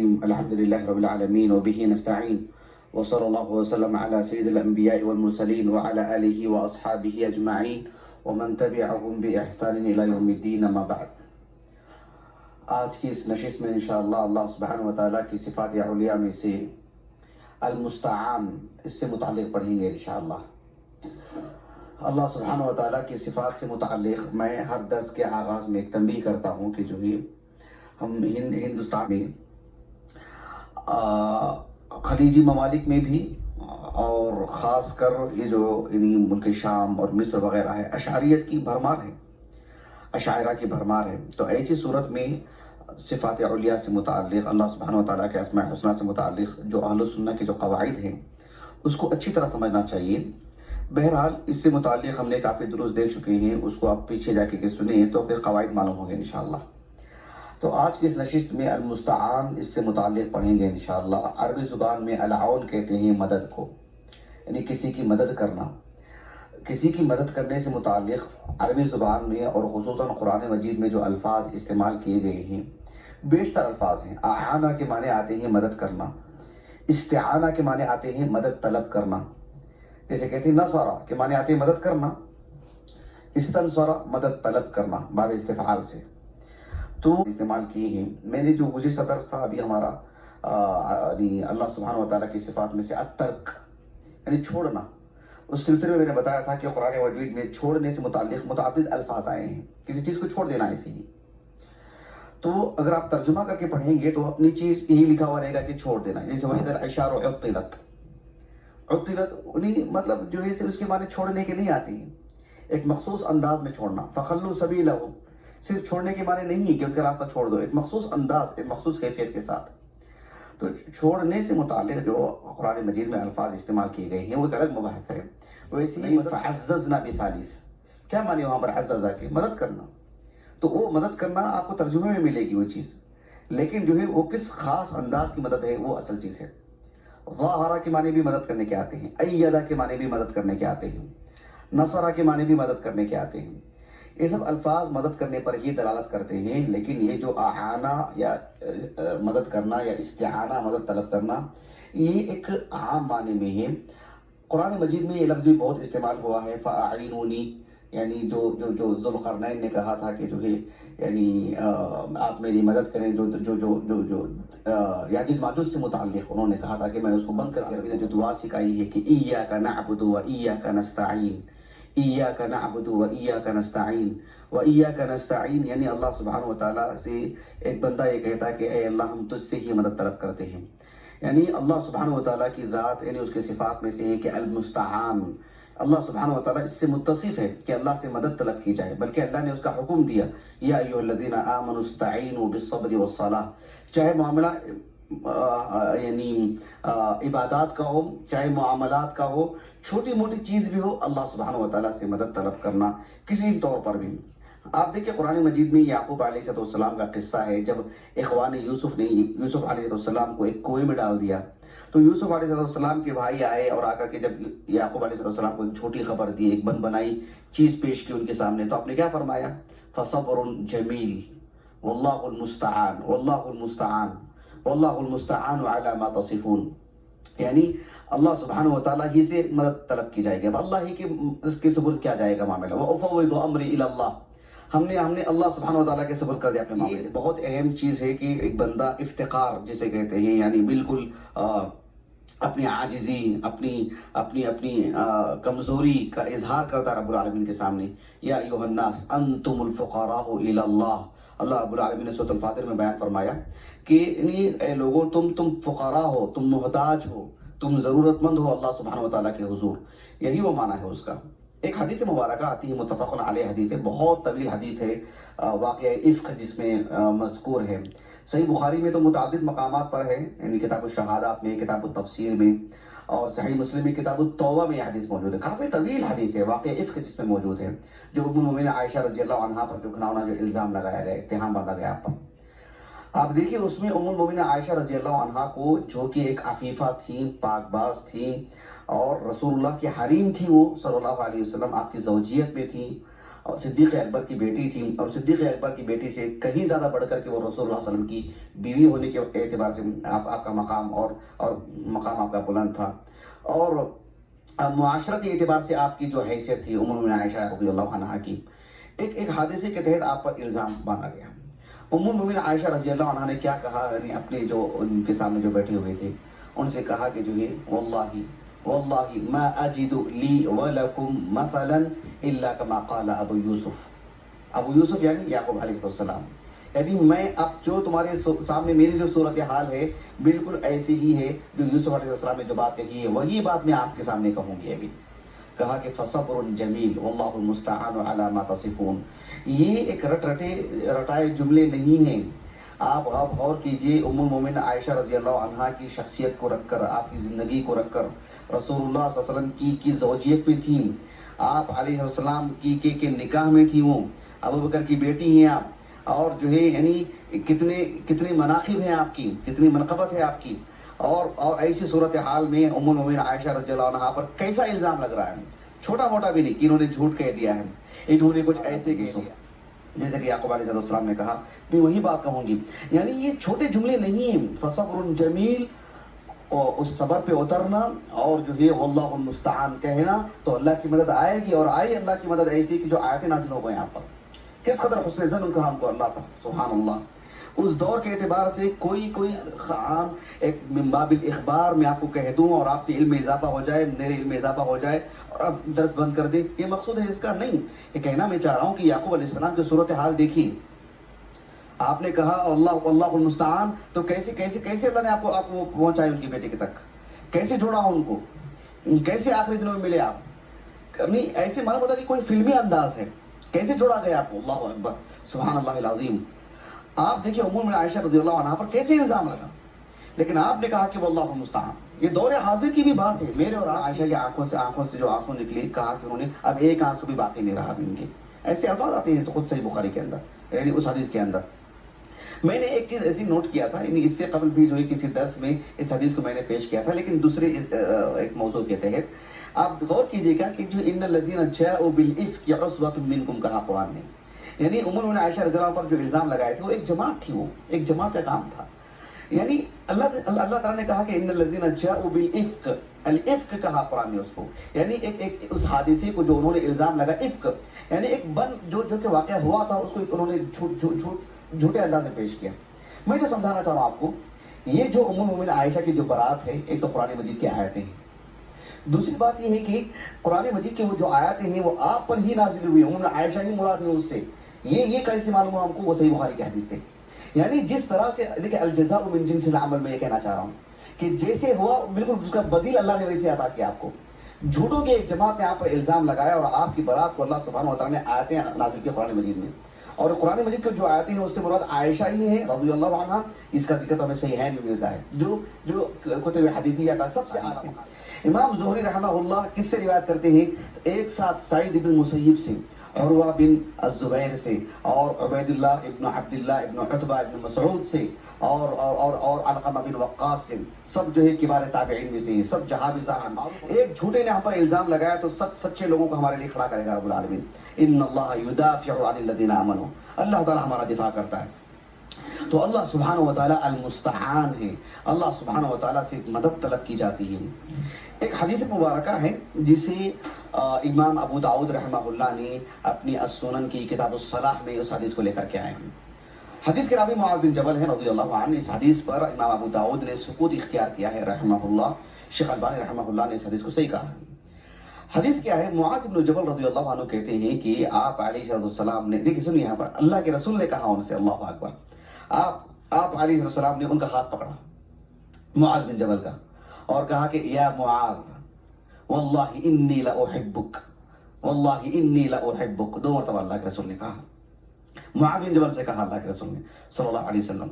الرحيم الحمد لله رب العالمين وبه نستعين وصلى الله وسلم على سيد الأنبياء والمرسلين وعلى آله وأصحابه أجمعين ومن تبعهم بإحسان إلى يوم الدين ما بعد. آج کی اس نشست میں انشاءاللہ اللہ سبحانہ وتعالیٰ کی صفات علیہ میں سے المستعان اس سے متعلق پڑھیں گے انشاءاللہ. اللہ سبحانہ وتعالیٰ کی صفات سے متعلق میں ہر درس کے آغاز میں ایک تنبیہ کرتا ہوں کہ جو ہی ہم ہندوستان میں خلیجی ممالک میں بھی اور خاص کر یہ جو ملک شام اور مصر وغیرہ ہے اشعریت کی بھرمار ہے، اشاعرہ کی بھرمار ہے. تو ایسی صورت میں صفات علیہ سے متعلق اللہ سبحانہ وتعالیٰ کے اسماء الحسنہ سے متعلق جو اہل سنہ کے جو قواعد ہیں اس کو اچھی طرح سمجھنا چاہیے. بہرحال اس سے متعلق ہم نے کافی دروس دے چکے ہیں، اس کو آپ پیچھے جا کے سنیں تو پھر قواعد معلوم ہوں گے انشاءاللہ. تو آج کی اس نشست میں المستعان اس سے متعلق پڑھیں گے انشاءاللہ. عربی زبان میں العون کہتے ہیں مدد کو، یعنی کسی کی مدد کرنا. کسی کی مدد کرنے سے متعلق عربی زبان میں اور خصوصاً قرآن مجید میں جو الفاظ استعمال کیے گئے ہیں بیشتر الفاظ ہیں. اعانہ کے معنی آتے ہیں مدد کرنا، استعانہ کے معنی آتے ہیں مدد طلب کرنا. جیسے کہتے ہیں نصرہ کے معنی آتے ہیں مدد کرنا، استنصرہ مدد طلب کرنا باب استفعال سے. تو استعمال کیے ہیں. میں نے جو گزشتہ درس تھا ابھی ہمارا اللہ سبحانہ وتعالیٰ کی صفات میں سے الترک یعنی چھوڑنا، اس سلسلے میں نے بتایا تھا کہ قرآن مجید میں چھوڑنے سے متعلق متعدد الفاظ آئے ہیں. کسی چیز کو چھوڑ دینا ایسے ہی. تو اگر آپ ترجمہ کر کے پڑھیں گے تو اپنی چیز یہی لکھا ہوا رہے گا کہ چھوڑ دینا. جیسے وَإِذَا الْعِشَارُ عُطِّلَتْ، عُطِّلَتْ مطلب جو ہے اس کے معنی چھوڑنے کے نہیں آتی ہیں، ایک مخصوص انداز میں چھوڑنا. فَخَلُّوا سَبِيلَهُمْ صرف چھوڑنے کے معنی نہیں ہے کہ ان کا راستہ چھوڑ دو، ایک مخصوص انداز، ایک مخصوص کیفیت کے ساتھ. تو چھوڑنے سے متعلق جو قرآن مجید میں الفاظ استعمال کیے گئے ہیں وہ ایک الگ مباحث ہے. ویسے ہی فعززنا بثالث، کیا معنی وہاں پر عززہ کے مدد کرنا. تو وہ مدد کرنا آپ کو ترجمے میں ملے گی وہ چیز، لیکن جو ہے وہ کس خاص انداز کی مدد ہے وہ اصل چیز ہے. ظاہرہ کے معنی بھی مدد کرنے کے آتے ہیں، ایدہ کے معنی بھی مدد کرنے کے آتے ہیں، نصرہ کے معنی بھی مدد کرنے کے آتے ہیں. یہ سب الفاظ مدد کرنے پر ہی دلالت کرتے ہیں. لیکن یہ جو اعانہ یا مدد کرنا یا استعانہ مدد طلب کرنا یہ ایک عام معنی میں ہے. قرآن مجید میں یہ لفظ بھی بہت استعمال ہوا ہے. فَأَعِنُونِی یعنی جو ذوالقرنین نے کہا تھا کہ جو ہے یعنی آپ میری مدد کریں. جو یاجوج ماجوج سے متعلق انہوں نے کہا تھا کہ میں اس کو بند کر کے رکھنے جو دعا سکھائی ہے کہ ایاک نعبد و ایاک نستعین، ایاک نعبد و ایاک نستعین و ایاک نستعین یعنی اللہ سبحانہ وتعالیٰ سے ایک بندہ یہ کہتا ہے کہ اے اللہ ہم تجھ سے ہی مدد طلب کرتے ہیں. یعنی اللہ سبحانہ وتعالیٰ کی ذات یعنی اس کے صفات میں سے ہے کہ المستعان. اللہ سبحانہ وتعالیٰ اس سے متصف ہے کہ اللہ سے مدد طلب کی جائے، بلکہ اللہ نے اس کا حکم دیا یا ایھا الذین آمنوا استعینوا بالصبر والصلاۃ. چاہے معاملہ یعنی عبادات کا ہو، چاہے معاملات کا ہو، چھوٹی موٹی چیز بھی ہو، اللہ سبحانہ وتعالیٰ سے مدد طلب کرنا کسی طور پر بھی. آپ دیکھیں قرآن مجید میں یعقوب علیہ السلام کا قصہ ہے. جب اخوان یوسف نے یوسف علیہ السلام کو ایک کنویں میں ڈال دیا تو یوسف علیہ السلام کے بھائی آئے اور آ کر کے جب یعقوب علیہ السلام کو ایک چھوٹی خبر دی، ایک بن بنائی چیز پیش کی ان کے سامنے، تو آپ نے کیا فرمایا؟ فَصَبْرٌ جَمِيلٌ وَاللَّهُ الْمُسْتَعَانُ وَاللَّهُ الْمُسْتَعَانُ وَاللَّهُ الْمُسْتَعَانُ عَلَى مَا تَصِفُونَ. یعنی اللہ سبحانہ وتعالیٰ ہی سے مدد طلب کی جائے گی، اب اللہ ہی کے اس کے سپرد کیا جائے گا معاملہ. وَأُفَوِّضُ أَمْرِي إِلَى اللَّهِ ہم نے اللہ سبحانہ وتعالیٰ کے سپرد کر دیا اپنے معاملے. یہ بہت اہم چیز ہے کہ ایک بندہ افتقار جسے کہتے ہیں یعنی بالکل اپنی عاجزی، اپنی کمزوری کا اظہار کرتا رب العالمین کے سامنے. یا ایھا الناس انتم الفقراء الی اللہ. اللہ رب العالمین نے سورۃ الفاتر میں بیان فرمایا کہ اے لوگوں تم فقراء ہو، تم محتاج ہو، تم ضرورت مند ہو اللہ سبحانہ وتعالیٰ کے حضور. یہی وہ معنی ہے اس کا. ایک حدیث مبارکہ آتی ہے متفق علیہ حدیث ہے، بہت طویل حدیث ہے، واقعہ افک جس میں مذکور ہے. صحیح بخاری میں تو متعدد مقامات پر ہے، یعنی کتاب الشہادات میں، کتاب التفسیر میں، اور صحیح مسلم میں کتاب التوبہ میں یہ حدیث موجود ہے. کافی طویل حدیث ہے، واقعہ افک جس میں موجود ہے، جو ام المؤمنین عائشہ رضی اللہ عنہا پر جو گھناؤنا جو الزام لگایا گیا، اتہام باندھا گیا آپ پر. آپ دیکھیے اس میں ام المؤمنین عائشہ رضی اللہ عنہا کو جو کہ ایک عفیفہ تھیں، پاک باز تھیں، اور رسول اللہ کی حریم تھی، وہ صلی اللہ علیہ وسلم آپ کی زوجیت میں تھی، اور صدیق اکبر کی بیٹی تھی، اور صدیق اکبر کی بیٹی سے کہیں زیادہ بڑھ کر کے وہ رسول اللہ صلی اللہ علیہ وسلم کی بیوی ہونے کے اعتبار سے آپ کا مقام اور مقام آپ کا بلند تھا، اور معاشرتی اعتبار سے آپ کی جو حیثیت تھی ام المؤمنین عائشہ رضی اللہ عنہا کی، ایک حادثے کے تحت آپ پر الزام باندھا گیا۔ ام المؤمنین عائشہ رضی اللہ عنہا نے کیا کہا، یعنی اپنے جو ان کے سامنے جو بیٹھے ہوئے تھے ان سے کہا کہ جو ہے واللہ ما اجد لی ولکم مثلا الا کما قال ابو یوسف یعنی یعقوب علیہ السلام، یعنی میں اب جو تمہارے سامنے میری جو صورتحال ہے بالکل ایسی ہی ہے جو یوسف علیہ السلام نے جو بات کہی ہے وہی بات میں آپ کے سامنے کہوں گی۔ ابھی کہا کہ فصبر جمیل واللہ المستعان علی ما تصفون، یہ ایک رٹائے جملے نہیں ہیں۔ آپ غور کیجئے، ام المومنین عائشہ رضی اللہ عنہا کی شخصیت کو رکھ کر، آپ کی زندگی کو رکھ کر، رسول اللہ صلی اللہ علیہ وسلم کی زوجیت میں تھیں، آپ علیہ السلام کے نکاح میں تھی، وہ ابو بکر کی بیٹی ہیں آپ، اور جو ہے یعنی کتنے مناقب ہیں آپ کی، کتنی منقبت ہے آپ کی، اور ایسی صورتحال میں ام المومنین عائشہ رضی اللہ عنہا پر کیسا الزام لگ رہا ہے؟ چھوٹا موٹا بھی نہیں کہ انہوں نے جھوٹ کہہ دیا ہے، انہوں نے کچھ ایسے کہہ دیا جیسے کہ یعقوب علیہ السلام نے کہا، میں وہی بات کہوں گی۔ یعنی یہ چھوٹے جملے نہیں ہیں، فصبر جمیل، اور اس صبر پہ اترنا، اور جو ہے واللہ المستعان کہنا، تو اللہ کی مدد آئے گی، اور آئی اللہ کی مدد ایسی کہ جو آیتیں نازل ہو گئے یہاں پر، کس قدر حسن ظن کا ہم کو اللہ پر، سبحان اللہ۔ اس دور کے اعتبار سے کوئی عام ایک من باب الاخبار میں آپ کو کہہ دوں اور آپ کے علم میں اضافہ ہو جائے، میرے علم میں اضافہ ہو جائے اور آپ درس بند کر دیں، یہ مقصود ہے اس کا نہیں۔ یہ کہنا میں چاہ رہا ہوں کہ یعقوب علیہ السلام کی صورتحال دیکھیے، آپ نے کہا اللہ المستعان، تو کیسے اللہ نے آپ کو پہنچائے ان کی بیٹی کے تک، کیسے جوڑا ان کو، کیسے آخری دنوں میں ملے آپ، ایسے معلوم ہوتا کہ کوئی فلمی انداز ہے، کیسے جوڑا گیا آپ کو، اللہ اکبر سبحان اللہ العظیم۔ آپ دیکھیں ام المؤمنین عائشہ رضی اللہ عنہا پر کیسے الزام لگا، لیکن آپ نے کہا کہ واللہ المستعان۔ یہ دور حاضر کی بھی بات ہے، میرے اور عائشہ کی آنکھوں سے جو آنسو نکلے، کہا کہ انہوں نے اب ایک آنسو بھی باقی نہیں رہا ان کے، ایسے الفاظ آتے ہیں خود صحیح بخاری کے اندر، یعنی اس حدیث کے اندر۔ میں نے ایک چیز ایسی نوٹ کیا تھا، یعنی اس سے قبل بھی جو ہے کسی درس میں اس حدیث کو میں نے پیش کیا تھا، لیکن دوسرے ایک موضوع کے تحت آپ غور کیجئے گا کہ جو ان الذین جاءوا بالافک عصبۃ منکم کہا قرآن نے، یعنی ام المؤمنین عائشہ رضی اللہ عنہا پر جو الزام لگائے تھے وہ ایک جماعت تھی، وہ ایک جماعت کا کام تھا، یعنی اللہ تعالیٰ نے کہا کہ ان الذین جاءوا بالافک، الافک کہا قرآن نے اس کو، یعنی ایک اس حادثے کو جو انہوں نے الزام لگا، افک یعنی ایک جو کہ واقعہ ہوا تھا اس کو انہوں نے جھوٹے انداز میں پیش کیا۔ میں جو سمجھانا چاہوں آپ کو، یہ جو ام المؤمنین عائشہ کی جو برات ہے، ایک تو قرآن مجید کی آیتیں ہیں، دوسری بات یہ ہے کہ قرآن مجید کی وہ جو آیتیں ہیں وہ آپ پر ہی نازل ہوئی ہیں، عائشہ ہی مراد ہے اس سے، یہ کیسے معلوم ہوا ہم کو؟ وہ صحیح بخاری کی حدیث سے، یعنی جس طرح سے دیکھیں الجزاء من جنس العمل، میں یہ کہنا چاہ رہا ہوں کہ جیسے ہوا بالکل اس کا بدیل اللہ نے ویسے عطا کیا آپ کو۔ جھوٹوں کی ایک جماعت نے آپ پر الزام لگایا اور آپ کی برات کو اللہ سبحانہ و تعالیٰ نے آیتیں نازل کی قرآن مجید میں، اور قرآن مجید کی جو آیتیں ہیں اس سے مراد عائشہ ہی ہیں رضی اللہ عنہا، اس کا ذکر تو ہمیں صحیحین میں ملتا ہے، جو کتب حدیثیہ کا سب سے اعلیٰ مقام۔ امام زہری رحمہ اللہ کس سے روایت کرتے ہیں؟ ایک ساتھ سعید بن مسیب سے، عروہ بن الزبیر سے، اور عبید اللہ ابن عبداللہ ابن عتبہ ابن مسعود سے، اور علقمہ بن وقاص سے، سب جو ہے کبار تابعین میں سے ہیں، سب جہابذہ ہیں۔ ایک جھوٹے نے ہم پر الزام لگایا تو سچے لوگوں کو ہمارے لیے کھڑا کرے گا رب العالمین۔ ان اللہ یدافع عن الذین آمنوا، اللہ تعالیٰ ہمارا دفاع کرتا ہے۔ تو اللہ سبحانہ و تعالیٰ المستعان ہے، اللہ سبحانہ و تعالیٰ سے مدد طلب کی جاتی ہے۔ ایک حدیث مبارکہ ہے جسے امام ابو داؤد رحمہ اللہ نے اپنی السنن کی کتاب الصلاح میں اس حدیث کو لے کر کے آئے ہیں۔ حدیث کے راوی معاذ بن جبل ہیں رضی اللہ عنہ۔ اس حدیث پر امام ابو داؤد نے سکوت اختیار کیا ہے رحمہ اللہ، شیخ البانی رحمہ اللہ نے اس حدیث کو صحیح کہا ہے۔ حدیث کیا ہے؟ معاذ بن جبل رضی اللہ عنہ کہتے ہیں کہ آپ علیہ السلام نے، دیکھیں سنیے یہاں پر اللہ کے رسول نے کہا ان سے، اللہ اکبر، آپ علیہ السلام نے ان کا ہاتھ پکڑا معاذ بن جبل کا اور کہا کہ یا معاذ واللہ انی لاحبک، واللہ انی لاحبک، 2 مرتبہ اللہ کے رسول نے کہا، معاذ بن جبل سے کہا اللہ کے رسول نے صلی اللہ علیہ وسلم،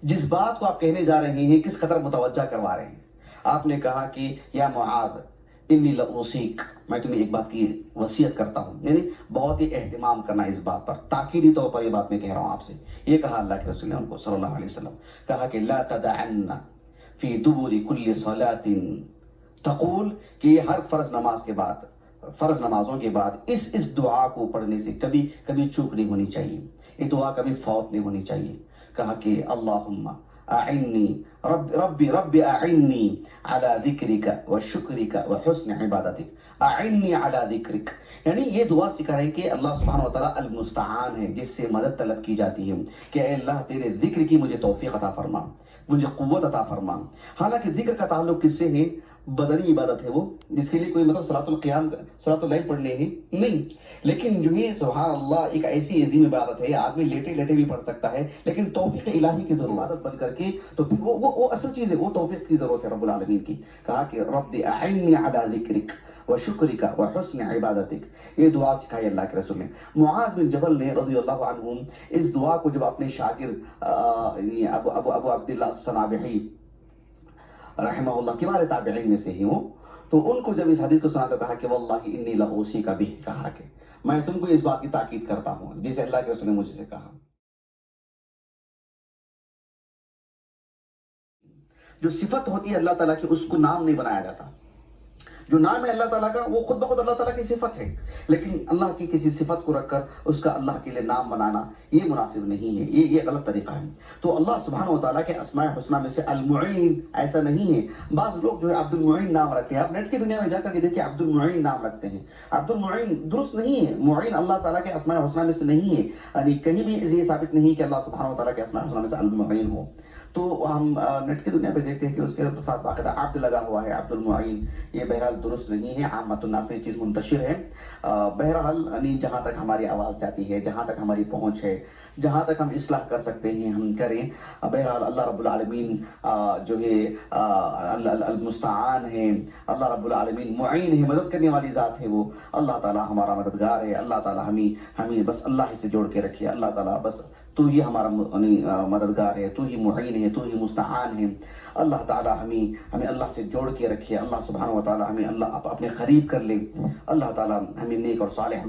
جس بات کو آپ کہنے جا رہے ہیں کس قدر متوجہ کروا رہے ہیں۔ آپ نے کہا کہ یا معاذ انی لاوصیک، میں تمہیں ایک بات کی وصیت کرتا ہوں، یعنی بہت ہی اہتمام کرنا اس بات پر، تاکیدی طور پر یہ بات میں کہہ رہا ہوں آپ سے۔ یہ کہا اللہ کے رسول نے ان کو صلی اللہ علیہ وسلم، کہا کہ لا تدعن فی دبر کل صلاۃ، تقول کہ ہر فرض نماز کے بعد فرض نمازوں کے بعد اس دعا کو پڑھنے سے کبھی چوک نہیں ہونی چاہیے، یہ دعا کبھی فوت نہیں ہونی چاہیے۔ کہا کہ اللہم اعنی ربی اعنی علی ذکرک و شکرک و حسن عبادتک، اعنی علی ذکرک، یعنی یہ دعا سکھا رہے ہیں کہ اللہ سبحانہ وتعالی المستعان ہے، جس سے مدد طلب کی جاتی ہے، کہ اے اللہ تیرے ذکر کی مجھے توفیق عطا فرما، مجھے قوت عطا فرما۔ حالانکہ ذکر کا تعلق کس سے ہے؟ بدنی عبادت ہے وہ، جس کے لیے کوئی مطلب صلاۃ اللیل پڑھنے ہے نہیں، لیکن جو ہے سبحان اللہ ایک ایسی عظیم عبادت ہے، آدمی لیٹے لیٹے بھی پڑھ سکتا ہے، لیکن توفیق الہی کی ضرورت عبادت بن کر کے، تو پھر وہ اصل چیز ہے، وہ توفیق کی ضرورت ہے رب العالمین کی۔ کہا کہ رب اعنی علی ذکرک و شکرک و حسن عبادتک، یہ دعا سکھائی اللہ کے رسول نے۔ معاذ بن جبل نے رضی اللہ عنہ اس دعا کو جب اپنے شاگرد ابو عبداللہ الصنابحی رحمہ اللہ کبار تابعین میں سے ہی ہوں، تو ان کو جب اس حدیث کو سنا تو کہا کہ واللہ انی لاوصیک بہ، کہا کہ میں تم کو اس بات کی تاکید کرتا ہوں جسے اللہ کے رسول نے مجھ سے کہا۔ جو صفت ہوتی ہے اللہ تعالیٰ کی، اس کو نام نہیں بنایا جاتا۔ جو نام ہے اللہ تعالیٰ کا وہ خود بخود اللہ تعالیٰ کی صفت ہے، لیکن اللہ کی کسی صفت کو رکھ کر اس کا اللہ کے لیے نام بنانا یہ مناسب نہیں ہے، یہ غلط طریقہ ہے۔ تو اللہ سبحانہ وتعالیٰ کے اسماء الحسنہ میں سے المعین ایسا نہیں ہے۔ بعض لوگ جو ہے عبد المعین نام رکھتے ہیں، آپ نیٹ کی دنیا میں جا کر کے دیکھیں عبد المعین نام رکھتے ہیں، عبد المعین درست نہیں ہے، معین اللہ تعالیٰ کے اسماء الحسنہ میں سے نہیں ہے، یعنی کہیں بھی یہ ثابت نہیں کہ اللہ سبحانہ وتعالیٰ کے اسماء الحسنہ میں سے المعین ہو۔ تو ہم نیٹ کی دنیا پہ دیکھتے ہیں کہ اس کے ساتھ باقاعدہ عبد لگا ہوا ہے، عبد المعین، یہ بہرحال درست نہیں ہے، عامت الناس میں یہ چیز منتشر ہے۔ بہرحال یعنی جہاں تک ہماری آواز جاتی ہے، جہاں تک ہماری پہنچ ہے، جہاں تک ہم اصلاح کر سکتے ہیں ہم کریں۔ بہرحال اللہ رب العالمین جو ہے المستعان ہے، اللہ رب العالمین معین ہے، مدد کرنے والی ذات ہے وہ، اللہ تعالی ہمارا مددگار ہے، اللہ تعالی ہمیں بس اللہ سے جوڑ کے رکھے، اللہ تعالی بس تو ہی ہمارا مددگار ہے، تو ہی معین ہے، تو ہی مستعان ہے، اللہ تعالی ہمیں اللہ سے جوڑ کے رکھے، اللہ سبحانہ وتعالی ہمیں اللہ اپنے قریب کر لے، اللہ تعالی ہمیں نیک اور صالح